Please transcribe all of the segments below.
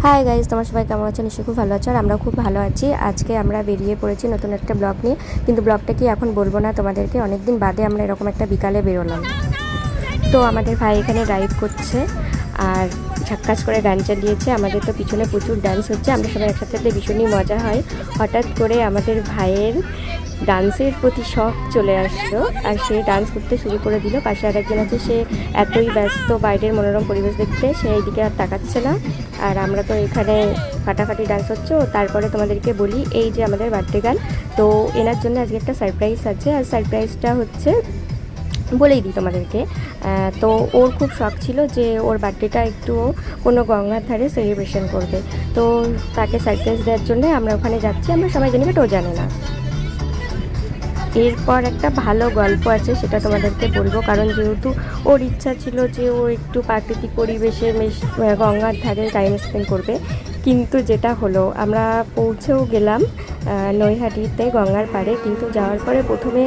Hi guys, তোমার সবাই কেমন আছো? নিশ্চয়ই খুব ভালো আছো, আর আমরা খুব ভালো আছি। আজকে আমরা বেরিয়ে পড়েছি নতুন একটা ব্লগ নিয়ে, কিন্তু ব্লগটা কি এখন বলবো না তোমাদেরকে। অনেকদিন বাদে আমরা এরকম একটা বিকালে বেরোলাম। তো আমাদের ভাই এখানে ড্রাইভ করছে আর ঝাক্কাস করে গান চালিয়েছে। আমাদের তো পিছনে প্রচুর ডান্স হচ্ছে, আমরা সবাই একসাথে ভীষণই মজা হয়। হঠাৎ করে আমাদের ভাইয়ের ডান্সের প্রতি শখ চলে আসলো আর সে ডান্স করতে শুরু করে দিল। পাশে আরেকজন আছে, সে এতই ব্যস্ত বাইরের মনোরম পরিবেশ দেখতে, সে এইদিকে আর তাকাচ্ছে না। আর আমরা তো এখানে ফাটাফাটি ডান্স হচ্ছে। তারপরে তোমাদেরকে বলি, এই যে আমাদের বার্থডে গার্ল, তো এনার জন্য আজকে একটা সারপ্রাইজ আছে। আর সারপ্রাইজটা হচ্ছে, বলেই দিই তোমাদেরকে। তো ওর খুব শখ ছিল যে ওর বার্থডেটা একটু কোনো গঙ্গার ধারে সেলিব্রেশন করবে। তো তাকে সারপ্রাইজ দেওয়ার জন্য আমরা ওখানে যাচ্ছি। আমরা সবাই জানি, বাট ও জানে না। এরপর একটা ভালো গল্প আছে, সেটা তোমাদেরকে বলবো, কারণ যেহেতু ওর ইচ্ছা ছিল যে ও একটু প্রাকৃতিক পরিবেশে গঙ্গার ধারে টাইম স্পেন্ড করবে। কিন্তু যেটা হলো, আমরা পৌঁছেও গেলাম নৈহাটিতে গঙ্গার পাড়ে, কিন্তু যাওয়ার পরে প্রথমে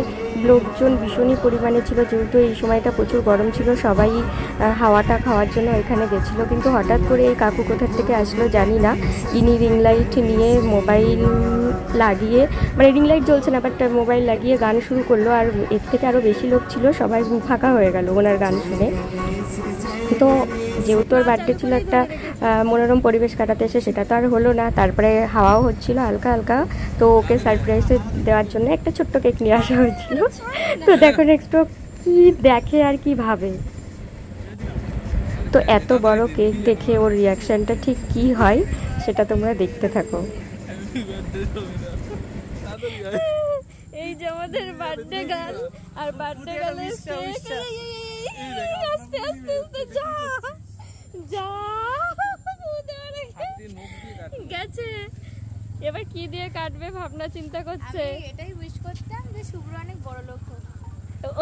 লোকজন ভীষণই পরিমাণে ছিল, যেহেতু এই সময়টা প্রচুর গরম ছিল। সবাই হাওয়াটা খাওয়ার জন্য এখানে গেছিলো, কিন্তু হঠাৎ করে এই কাকু কোথার থেকে আসলো জানি না। ইনি রিং লাইট নিয়ে মোবাইল লাগিয়ে, মানে রিং লাইট জ্বলছে না, বাট মোবাইল লাগিয়ে গান শুরু করলো। আর এর থেকে আরও বেশি লোক ছিল, সবাই ফাঁকা হয়ে গেল ওনার গান শুনে। তো যেহেতু ওর বার্থডে ছিল, একটা মনোরম পরিবেশ কাটাতে এসে সেটা তো আর হলো না। তারপরে হাওয়াও হচ্ছিল হালকা হালকা, তো ওকে সারপ্রাইজ দেওয়ার জন্য একটা ছোট্ট কেক নিয়ে আসা হয়েছিল। তো দেখো নেক্সট কি দেখে আর কি ভাবে। তো এত বড় কেক দেখে ওর রিয়াকশানটা ঠিক কি হয় সেটা তোমরা দেখতে থাকো। এই যে আমাদের বার্থডে গার্ল, আর বার্থডে গার্লের কেক আস্তে আস্তে আস্তে যা যা গেছে। এবার কি দিয়ে কাটবে ভাবনা চিন্তা করছে। এটাই উইশ করতাম যে শুভ্র অনেক বড় লোক হোক।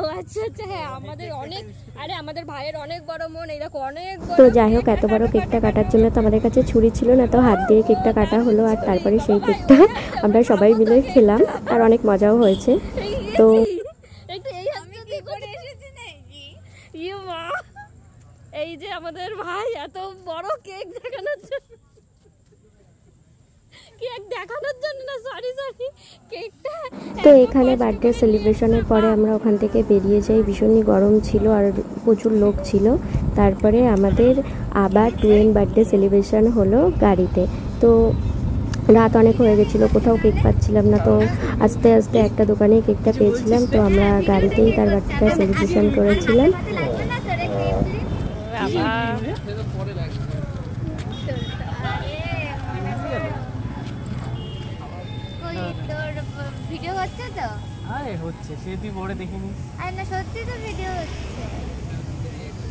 ও আচ্ছা আচ্ছা, হ্যাঁ আমাদের অনেক, আরে আমাদের ভাইয়ের অনেক বড় মন, এরকম অনেক। তো যাই হোক, এত বড় কেকটা কাটার জন্য তো আমাদের কাছে ছুরি ছিল না, তো হাত দিয়ে কেকটা কাটা হলো। আর তারপরে সেই কেকটা আমরা সবাই মিলে খেলাম, আর অনেক মজাও হয়েছে। তো এই যে আমাদের ভাই এত বড় কেক দেখানোর জন্য, কেক দেখানোর জন্য না, সরি কেকটা। তো এখানে বার্থডে সেলিব্রেশনের পরে আমরা ওখান থেকে বেরিয়ে যাই। ভীষণই গরম ছিল আর প্রচুর লোক ছিল। তারপরে আমাদের আবার টুয়েন বার্থডে সেলিব্রেশন হলো গাড়িতে। তো রাত অনেক হয়ে গেছিলো, কোথাও কেক পাচ্ছিলাম না। তো আস্তে আস্তে একটা দোকানে কেকটা পেয়েছিলাম, তো আমরা গাড়িতেই তার বার্থডেটা সেলিব্রেশন করেছিলাম। ভিডিও হচ্ছে তো? আরে হচ্ছে, সে তুই পরে দেখিনি। আরে না, সত্যি তো ভিডিও হচ্ছে।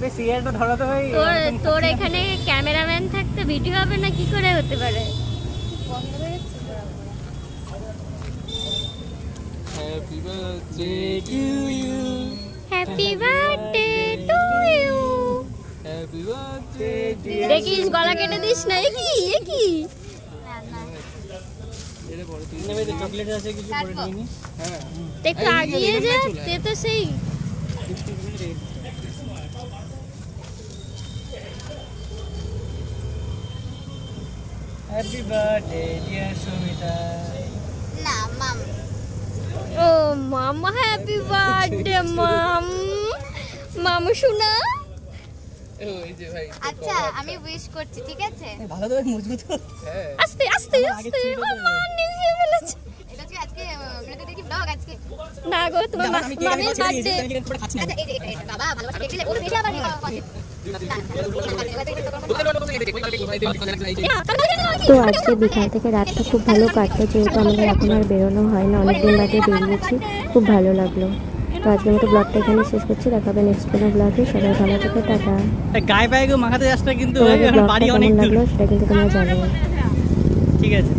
বেশ ইয়ারটা ধরাতে হয়। তোর এখানে ক্যামেরাম্যান থাকতে ভিডিও হবে না, কি করে হতে পারে? বন্ধ হয়ে যাচ্ছে। Happy birthday to you, happy birthday to you. Happy birthday. দেখিস গলা কেটে দিস না। কি না না, এর পরে তুই নেবে তো চকলেট আছে কিছু পরে নিয়ে নি। হ্যাঁ একটু আগিয়ে যা, তে তো সেই হ্যাপি বার্থডে ডিয়ার সুমিতা। না মাম। ও মামা, হ্যাপি বার্থডে মামু শোনা। ওই যে ভাই, আচ্ছা আমি উইশ করছি, ঠিক আছে? ভালো তো মজবুত। হ্যাঁ আস্তে আস্তে আস্তে মামা নিয়ে ফেলেছে। এটা কি আজকে আপনাদের দেখি ব্লগ আজকে? না গো, তোমার মামির বার্থডে। আচ্ছা এই বাবা ভালোবাসা দেখলে ও বেশি আবার তো আজকে বিকাল থেকে রাতটা খুব ভালো কাটলো, যেহেতু আমাদের এখন আর বেরোনো হয় না, অনেকদিন বাদে বেরিয়েছি, খুব ভালো লাগলো। তো আজকের মতো ব্লগটা এখানে শেষ করছি, দেখা হবে নেক্সট কোনো ব্লগে। সবাই ভালো থেকে টাটা। গায়ে পায়ে মাখাতে যাস না কিন্তু, তোমাদের ব্লগটা বাড়ি কেমন অনেক দূর। লাগলো সেটা কিন্তু তোমরা জানিও। ঠিক আছে।